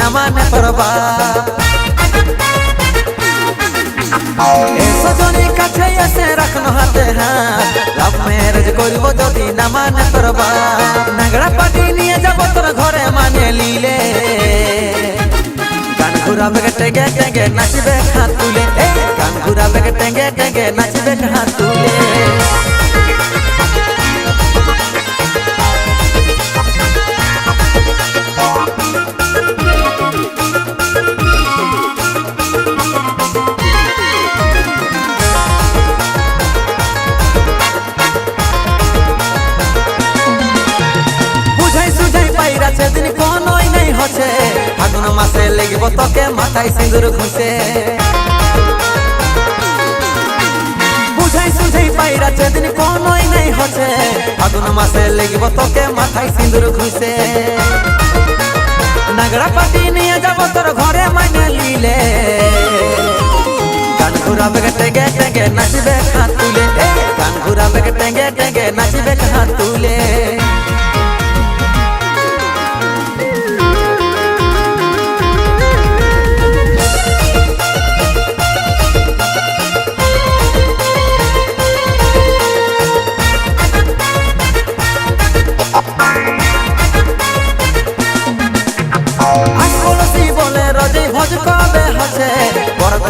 না মানে করবা সজনী কাছে এসে রাখনো হাতে হাত লাভ ম্যারেজ করব যদি না মানে করবা নাগড়া পাটি নিয়ে যাব তোর ঘরে মানে লিলে গান ঘুরাবে টেগে টেগে নাচবে হাত তুলে গান ঘুরাবে টেগে টেগে নাচবে হাত তুলে সেদিন কোনই নাই হচ্ছে ফাগুন মাসে লেগিব তোকে মাথায় সিঁদুর ঘুষে বুঝাই সুঝাই পাইরা সেদিন কোনই নাই হচ্ছে ফাগুন মাসে লেগিব তোকে মাথায় সিঁদুর ঘুষে নাগড়া পাটি নিয়ে যাব তোর ঘরে মানে লিলে গান ঘুরাবে টেগে টেগে নাচবে হাত তুলে গান ঘুরাবে টেগে টেগে নাচবে হাত তুলে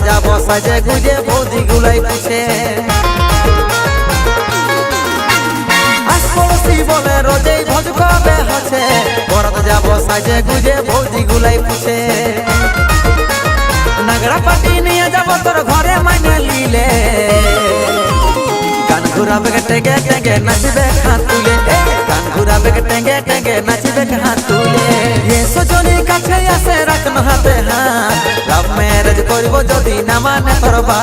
যাব সাজে গুজে বৌদি গুলাই পিছে আশপড়শি বলে রোজেই ভোজ কবে হচ্ছে বরত যাব সাজে গুজে বৌদি গুলাই পিছে নাগড়া পাটি নিয়ে যাব তোর ঘরে মানে লিলে গান ঘুরাবে টেগে টেগে নাচবে হাত তুলে গান ঘুরাবে টেগে টেগে নাচবে হাত তুলে সজনী কাছে আসে রাখনো হাতে হাত লাভ ম্যারেজ করব যদি না মানে করবা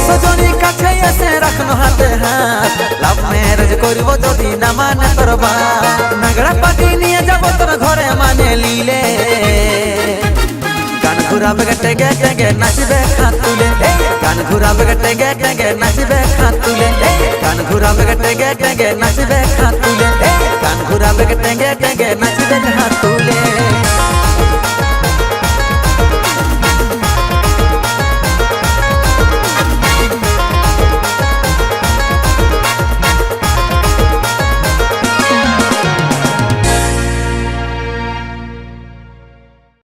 সজনী কাছে আসে রাখনো হাতে হাত লাভ ম্যারেজ করব যদি না মানে করবা নাগড়া পাটি নিয়ে যাব তোর ঘরে মানে লিলে গান ঘুরাবে টেগে টেগে নাচবে হাত তুলে গান ঘুরাবে টেগে টেগে নাচবে হাত তুলে গান ঘুরাবে টেগে টেগে নাচবে